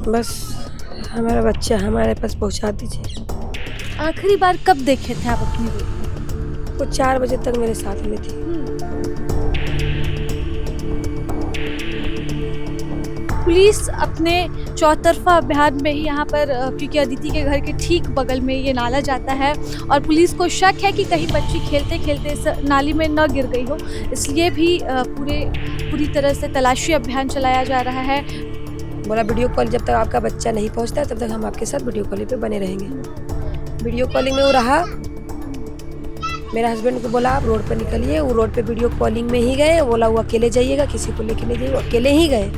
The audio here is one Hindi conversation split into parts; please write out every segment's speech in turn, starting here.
बस हमारा बच्चा हमारे पास पहुंचा दीजिए। आखिरी बार कब देखे थे आप अपनी बेटी? वो 4 बजे तक मेरे साथ में थी। पुलिस अपने चौतरफा अभियान में ही यहाँ पर क्योंकि अदिति के घर के ठीक बगल में ये नाला जाता है और पुलिस को शक है कि कहीं बच्ची खेलते खेलते इस नाली में न गिर गई हो, इसलिए भी पूरी तरह से तलाशी अभियान चलाया जा रहा है। बोला वीडियो कॉल जब तक आपका बच्चा नहीं पहुंचता है तब तक हम आपके साथ वीडियो कॉलिंग पे बने रहेंगे। वीडियो कॉलिंग में वो रहा। मेरे हस्बैंड को बोला आप रोड पर निकलिए, वो रोड पे वीडियो कॉलिंग में ही गए। बोला वो अकेले जाइएगा, किसी को लेके नहीं जाइए, वो अकेले ही गए।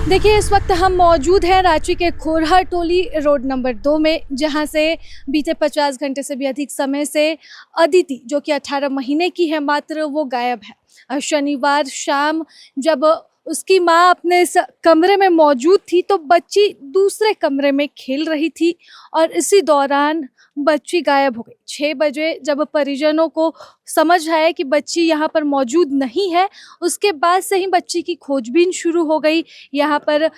देखिए इस वक्त हम मौजूद हैं रांची के खोरहा टोली रोड नंबर 2 में, जहां से बीते 50 घंटे से भी अधिक समय से अदिति जो कि 18 महीने की है मात्र, वो गायब है। शनिवार शाम जब उसकी माँ अपने इस कमरे में मौजूद थी तो बच्ची दूसरे कमरे में खेल रही थी और इसी दौरान बच्ची गायब हो गई। 6 बजे जब परिजनों को समझ आया कि बच्ची यहाँ पर मौजूद नहीं है, उसके बाद से ही बच्ची की खोजबीन शुरू हो गई। यहाँ पर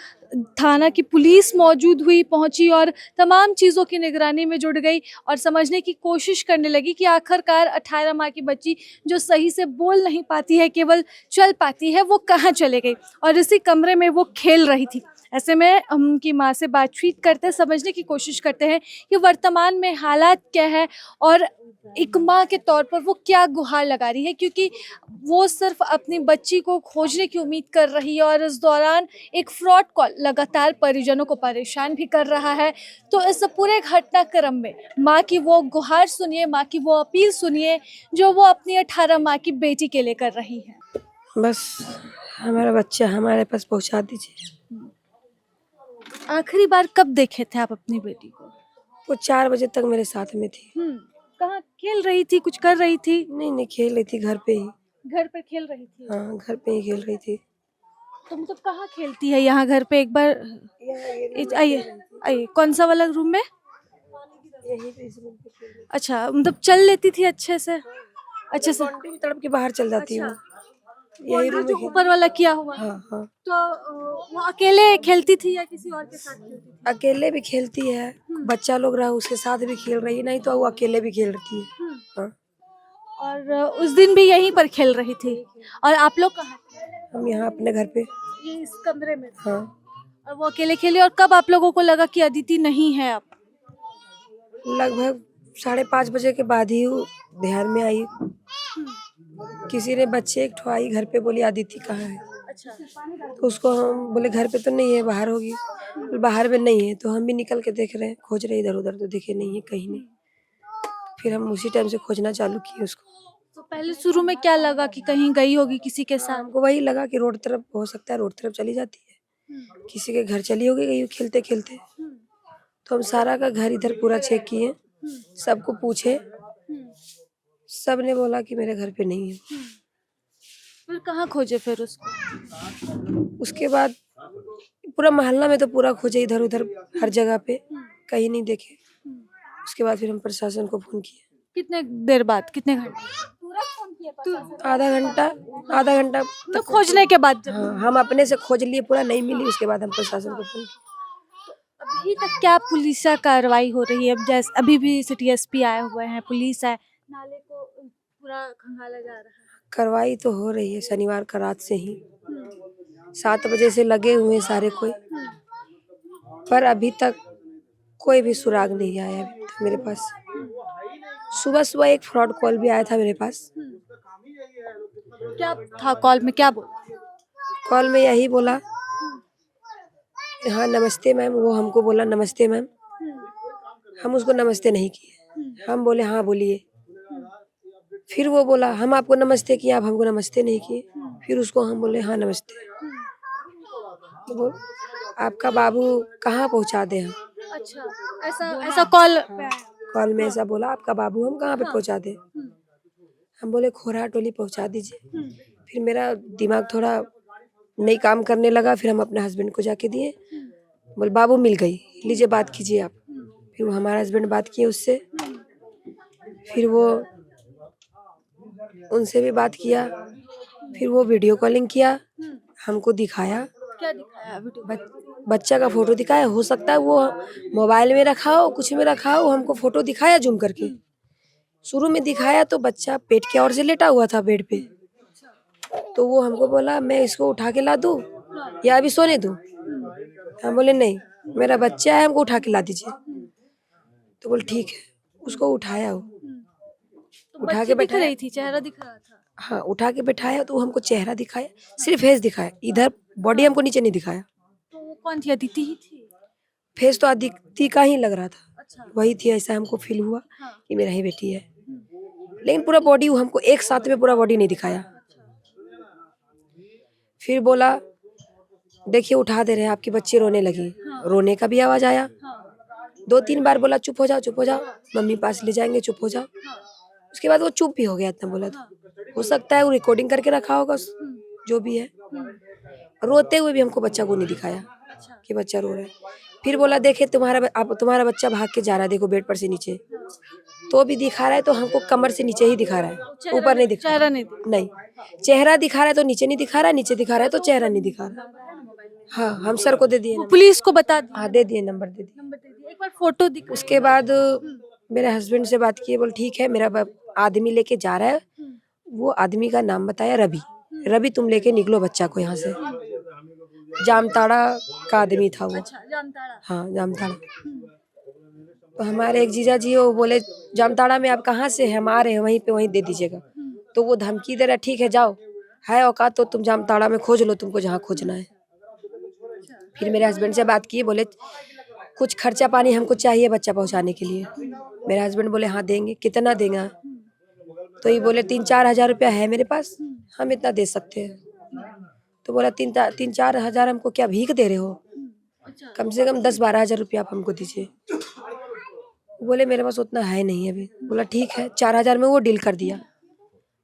थाना की पुलिस मौजूद हुई, पहुंची और तमाम चीज़ों की निगरानी में जुट गई और समझने की कोशिश करने लगी कि आखिरकार 18 माह की बच्ची जो सही से बोल नहीं पाती है, केवल चल पाती है, वो कहाँ चले गई और इसी कमरे में वो खेल रही थी। ऐसे में हम उनकी माँ से बातचीत करते हैं, समझने की कोशिश करते हैं कि वर्तमान में हालात क्या है और एक माँ के तौर पर वो क्या गुहार लगा रही है, क्योंकि वो सिर्फ अपनी बच्ची को खोजने की उम्मीद कर रही है और इस दौरान एक फ्रॉड कॉल लगातार परिजनों को परेशान भी कर रहा है। तो इस पूरे घटनाक्रम में माँ की वो गुहार सुनिए, माँ की वो अपील सुनिए जो वो अपनी 18 माह की बेटी के लिए कर रही है। बस हमारा बच्चा हमारे पास पहुंचा दीजिए। आखिरी बार कब देखे थे आप अपनी बेटी को? वो 4 बजे तक मेरे साथ में थी। कहाँ खेल रही थी, कुछ कर रही थी? नहीं खेल रही थी घर पे ही। घर पर खेल रही थी? हाँ, घर पे ही खेल रही थी। तो मतलब कहाँ खेलती है यहाँ घर पे? एक बार आइए आइए, कौन सा वाला रूम में? यही पे इस रूम पे खेल रही अच्छा, मतलब चल लेती थी अच्छे से? अच्छे से? बाउंड्री की तरफ के बाहर चल जाती हूँ। यही बाउंड्री रूम जो में ऊपर वाला किया हुआ है? हाँ। तो वो अकेले खेलती थी या किसी और के साथ खेलती थी? अकेले भी खेलती है, बच्चा लोग रहा उसके साथ भी खेल रही है, नहीं तो वो अकेले भी खेल रही है। हाँ। और उस दिन भी यहीं पर खेल रही थी और आप लोग कहाँ थे? हम यहाँ अपने घर पे। ये इस कमरे में थे? हाँ। और वो अकेले खेली और कब आप लोगों को लगा कि अदिति नहीं है अब? लगभग 5:30 बजे के बाद ही वो ध्यान में आई। किसी ने बच्चे एक ठो आई घर पे, बोली अदिति कहाँ है। अच्छा। तो उसको हम बोले घर पे तो नहीं है, बाहर होगी। बोले बाहर में नहीं है, तो हम भी निकल के देख रहे हैं, खोज रहे इधर उधर, तो दिखे नहीं है कहीं नहीं। फिर हम उसी टाइम से खोजना चालू किए उसको। तो पहले शुरू में क्या लगा कि कहीं गई होगी किसी के साथ? हमको वही लगा कि रोड तरफ हो सकता है, रोड तरफ चली जाती है, किसी के घर चली होगी कहीं खेलते खेलते। तो हम सारा का घर इधर पूरा चेक किए, सबको पूछे, सब ने बोला कि मेरे घर पे नहीं है। फिर कहाँ खोजे फिर उसको? उसके बाद पूरा मोहल्ला में तो पूरा खोजे, इधर उधर हर जगह पे, कहीं नहीं देखे। उसके बाद फिर हम प्रशासन को फोन किए। कितने देर बाद, कितने घंटे? पूरा फोन किया आधा घंटा तो खोजने के बाद जब हाँ, हम अपने से खोज लिए, पूरा नहीं मिली। उसके बाद हम प्रशासन को फोन किया। अभी तक क्या पुलिस कार्रवाई हो रही है? अब जैसे अभी भी सिटी एसपी आए हुए हैं, पुलिस है, नाले को पूरा खंगाला जा रहा है। कार्रवाई तो हो रही है, शनिवार का रात से ही 7 बजे से लगे हुए हैं सारे कोई, पर अभी तक कोई भी सुराग नहीं आया अभी तक मेरे पास। सुबह सुबह एक फ्रॉड कॉल भी आया था मेरे पास। क्या था कॉल में, क्या बोला? कॉल में यही बोला, हाँ नमस्ते मैम। वो हमको बोला नमस्ते मैम, हम उसको नमस्ते नहीं किए। हम बोले हाँ बोलिए। फिर वो बोला हम आपको नमस्ते किए, आप हमको नमस्ते नहीं किए। फिर उसको हम बोले हाँ नमस्ते। तो वो आपका बाबू कहाँ पहुँचा दे हम। अच्छा, ऐसा कॉल पे आया? कॉल में ऐसा बोला, आपका बाबू हम कहाँ पे पहुँचा दे। हम बोले खोरहा टोली पहुँचा दीजिए। फिर मेरा दिमाग थोड़ा नहीं काम करने लगा। फिर हम अपने हस्बैंड को जाके दिए, बोले बाबू मिल गई, लीजिए बात कीजिए आप। फिर वो हमारा हस्बैंड बात किए उससे, फिर वो उनसे भी बात किया। फिर वो वीडियो कॉलिंग किया, हमको दिखाया। क्या दिखाया वीडियो? बच्चा का फोटो दिखाया, हो सकता है वो मोबाइल में रखा हो, कुछ में रखा हो, हमको फोटो दिखाया जूम करके। शुरू में दिखाया तो बच्चा पेट की ओर से लेटा हुआ था बेड पे, तो वो हमको बोला मैं इसको उठा के ला दूं या अभी सोने दूं। हम बोले नहीं, मेरा बच्चा है, हमको उठा के ला दीजिए। तो बोले ठीक है, उसको उठाया हो, तो उठा बच्ची के दिख बैठाया। रही थी, चेहरा दिख रहा था। हाँ, उठा के बैठाया तो वो हमको चेहरा दिखाया, सिर्फ फेस दिखाया, इधर बॉडी हमको नीचे नहीं दिखाया। तो वो कौन थी, अदिति ही थी? फेस तो अदिति का ही लग रहा था, अच्छा। वही थी, ऐसा हमको फील हुआ हाँ। कि मेरा ही बेटी है। लेकिन पूरा बॉडी हमको एक साथ में पूरा बॉडी नहीं दिखाया। फिर बोला देखिए उठा दे रहे हैं, आपकी बच्ची रोने लगी। रोने का भी आवाज आया, 2-3 बार बोला चुप हो जाओ, चुप हो जाओ, मम्मी पास ले जाएंगे, चुप हो जाओ। उसके बाद वो चुप भी हो गया, इतना बोला तो हो सकता है वो रिकॉर्डिंग करके रखा होगा, जो भी है। रोते हुए भी हमको बच्चा को नहीं दिखाया कि बच्चा रो रहा है। फिर बोला देखे तुम्हारा बच्चा भाग के जा रहा है, देखो बेड पर से नीचे, तो भी दिखा रहा है, तो हमको कमर से नीचे ही दिखा रहा है, ऊपर नहीं दिखा चेहरा नहीं दिखा। नहीं, चेहरा दिखा रहा है तो नीचे नहीं दिखा रहा है, नीचे दिखा रहा है तो चेहरा नहीं दिखा रहा। हाँ, हम सर को दे दिए वो नंबर। पुलिस को बता दिया। हाँ, दे दिए, नंबर दे दिए। नंबर दे दिया, एक बार फोटो दिखा। उसके बाद मेरे हस्बैंड से बात की, बोले ठीक है, मेरा आदमी लेके जा रहा है। वो आदमी का नाम बताया रवि। रवि तुम लेके निकलो बच्चा को यहाँ से। जामताड़ा का आदमी था वो। अच्छा, जामताड़ा। हाँ, जामताड़ा। तो हमारे एक जीजा जी वो बोले जामताड़ा में आप कहाँ से हैं, हम आ रहे हैं वहीं पे, वहीं दे दीजिएगा। तो वो धमकी दे रहा ठीक है जाओ, है औकात तो तुम जामताड़ा में खोज लो, तुमको जहाँ खोजना है। फिर मेरे हस्बैंड से बात की, बोले कुछ खर्चा पानी हमको चाहिए बच्चा पहुँचाने के लिए। मेरे हस्बैंड बोले हाँ देंगे, कितना देंगे? तो ये बोले 3-4 हज़ार रुपया है मेरे पास, हम इतना दे सकते हैं। तो बोला 3-4 हज़ार हमको क्या भीख दे रहे हो, कम से कम 10-12 हज़ार रुपया आप हमको दीजिए। बोले मेरे पास उतना है नहीं अभी। बोला ठीक है, 4 हज़ार में वो डील कर दिया।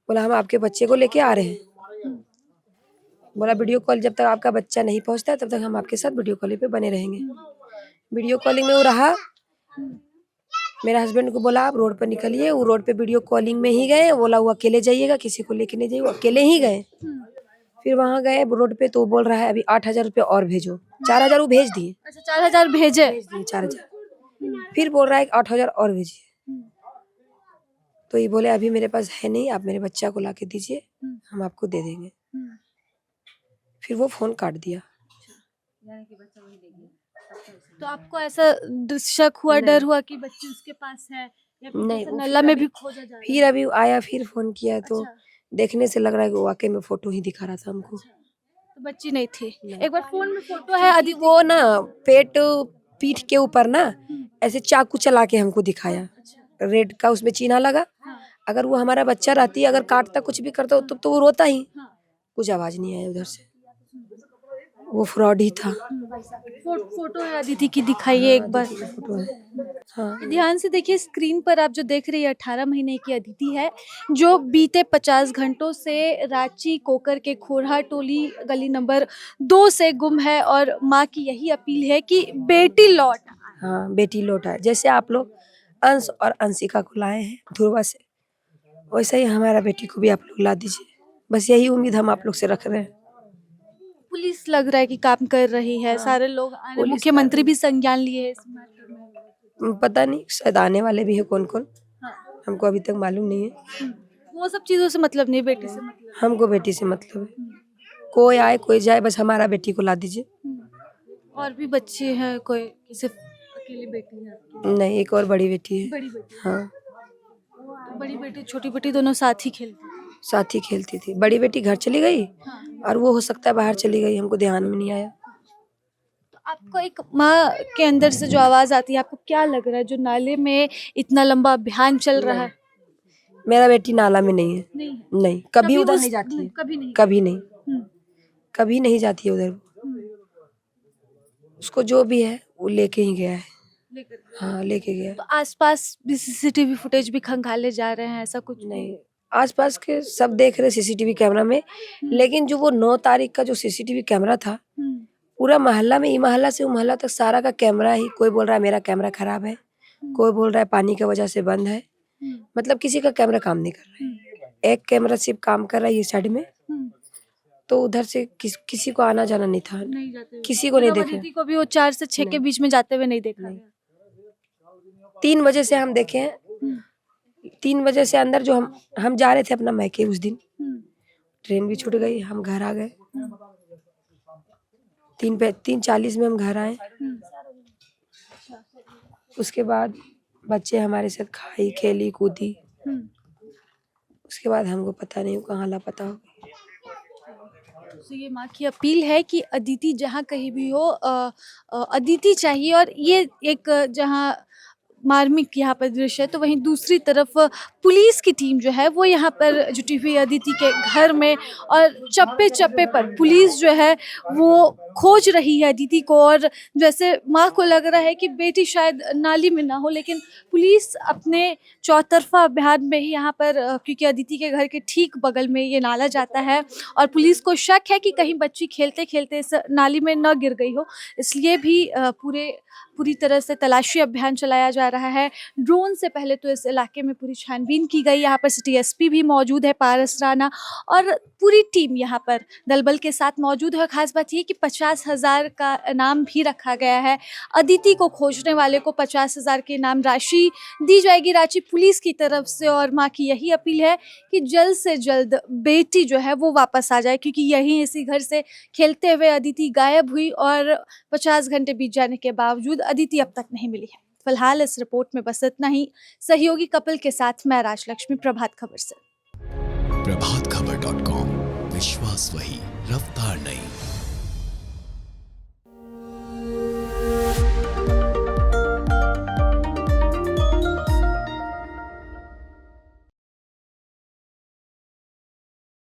बोला हम आपके बच्चे को लेके आ रहे हैं। बोला वीडियो कॉल जब तक आपका बच्चा नहीं पहुंचता तब तक हम आपके साथ वीडियो कॉलिंग पे बने रहेंगे। वीडियो कॉलिंग में वो रहा। मेरे हस्बैंड को बोला आप रोड पर निकलिए, वो रोड पे वीडियो कॉलिंग में ही गए। बोला वो अकेले जाइएगा, किसी को लेके नहीं जाइए, वो अकेले ही गए। फिर वहाँ गए रोड पे तो वो बोल रहा है अभी 8 हज़ार रुपया और भेजो। 4 हज़ार वो भेज दिए। अच्छा, 4,000 भेजे। 4 हज़ार फिर बोल रहा है 8 हज़ार और भेजिए। तो ये बोले अभी मेरे पास है नहीं, आप मेरे बच्चा को ला के दीजिए, हम आपको दे देंगे। फिर वो फोन काट दिया। तो आपको ऐसा शक हुआ, डर हुआ कि बच्ची उसके पास है या फिर नहीं, जैसे वो नल्ला में भी खोजा जा रहा है? फिर अभी आया, फिर फोन किया तो अच्छा। देखने से लग रहा है कि वाकई में फोटो ही दिखा रहा था हमको। तो बच्ची नहीं थी। एक बार फोन में फोटो है अभी वो ना पीठ के ऊपर ना ऐसे चाकू चला के हमको दिखाया, रेड का उसमें चिन्ह लगा। अगर वो हमारा बच्चा रहती, अगर काटता कुछ भी करता तो वो रोता ही। कुछ आवाज नहीं आया उधर से, वो फ्रॉड ही था। फोटो है अदिति की, दिखाइए एक बार। फोटो है। हाँ, ध्यान से देखिए, स्क्रीन पर आप जो देख रही है 18 महीने की अदिति है, जो बीते 50 घंटों से रांची कोकर के खोरहा टोली गली नंबर 2 से गुम है और माँ की यही अपील है कि बेटी लौट आए। हाँ, बेटी लौटा है। जैसे आप लोग अंश और अंशिका को लाए हैं ध्रुवा से, वैसे ही हमारा बेटी को भी आप लोग ला दीजिए। बस यही उम्मीद हम आप लोग से रख रहे हैं। पुलिस लग रहा है कि काम कर रही है, सारे लोग आ रहे हैं, मुख्यमंत्री भी संज्ञान लिए हैं इस मैटर में। पता नहीं शायद आने वाले भी है कौन कौन, हाँ। हमको अभी तक मालूम नहीं है। वो सब चीजों से मतलब नहीं, बेटी से मतलब। हमको बेटी से मतलब है, कोई आए कोई जाए, बस हमारा बेटी को ला दीजिए। और भी बच्चे हैं कोई कि सिर्फ अकेली बेटी है आपकी? नहीं, एक और बड़ी बेटी है। बड़ी बेटी? हाँ, तो बड़ी बेटी छोटी बेटी दोनों साथ ही खेलती हैं? साथ ही खेलती थी। बड़ी बेटी घर चली गई और वो हो सकता है बाहर चली गई, हमको ध्यान में नहीं आया। तो आपको एक माँ के अंदर से जो आवाज आती है, आपको क्या लग रहा है जो नाले में इतना लंबा अभियान चल रहा है? मेरा बेटी नाला में नहीं है। नहीं है। नहीं, कभी वो उधर नहीं जाती है, कभी नहीं। कभी नहीं, हम्म, कभी नहीं जाती है उधर। उसको जो भी है वो लेके ही गया है। लेकर। हाँ, लेके गया। तो आसपास भी सीसीटीवी फुटेज भी खंगाले जा रहे हैं, ऐसा कुछ नहीं, आसपास के सब देख रहे सीसीटीवी कैमरा में, लेकिन जो वो 9 तारीख का जो सीसीटीवी कैमरा था, पूरा मोहल्ला में, ई मोहल्ला से वो मोहल्ला तक सारा का कैमरा ही, कोई बोल रहा है मेरा कैमरा खराब है, कोई बोल रहा है पानी की वजह से बंद है। मतलब किसी का कैमरा काम नहीं कर रहा है। एक कैमरा सिर्फ काम कर रहा है ये साइड में, तो उधर से किसी को आना जाना नहीं था, नहीं जाते हुए। किसी को नहीं मतलब देखे। अदिति को भी वो 4 से 6 के नहीं। बीच में जाते हुए नहीं देखा नहीं। गया। 3 बजे से हम देखे हैं, हम्म, 3 बजे से अंदर जो हम जा रहे थे अपना मैके उस दिन, हम्म, ट्रेन भी छूट गई, हम घर आ गए। 3:40 में हम घर आए। हम्म। उसके बाद बच्चे हमारे साथ खाई खेली कूदी। हम्म। उसके बाद हमको पता नहीं वो कहाँ लापता हो गई। तो ये माँ की अपील है कि अदिति जहाँ कहीं भी हो अदिति चाहिए। और ये एक जहाँ मार्मिक यहाँ पर दृश्य है, तो वहीं दूसरी तरफ पुलिस की टीम जो है वो यहाँ पर जुटी हुई है अदिति के घर में। और चप्पे चप्पे पर पुलिस जो है वो खोज रही है अदिति को। और जैसे माँ को लग रहा है कि बेटी शायद नाली में ना हो, लेकिन पुलिस अपने चौतरफा अभियान में ही यहाँ पर क्योंकि अदिति के घर के ठीक बगल में ये नाला जाता है और पुलिस को शक है कि कहीं बच्ची खेलते खेलते इस नाली में न गिर गई हो, इसलिए भी पूरी तरह से तलाशी अभियान चलाया जा रहा है। ड्रोन से पहले तो इस इलाके में पूरी छानबीन की गई। यहाँ पर सिटी एसपी भी मौजूद है पारस राणा, और पूरी टीम यहाँ पर दलबल के साथ मौजूद है। और खास बात ये कि 50,000 का इनाम भी रखा गया है। अदिति को खोजने वाले को 50,000 की इनाम राशि दी जाएगी रांची पुलिस की तरफ से। और माँ की यही अपील है कि जल्द से जल्द बेटी जो है वो वापस आ जाए, क्योंकि यहीं इसी घर से खेलते हुए अदिति गायब हुई और 50 घंटे बीत जाने के बावजूद अदिति अब तक नहीं मिली है। फिलहाल इस रिपोर्ट में बस इतना ही। सहयोगी कपिल के साथ मैं राजलक्ष्मी, प्रभात खबर से। प्रभातखबर.com, विश्वास वही, रफ्तार नहीं।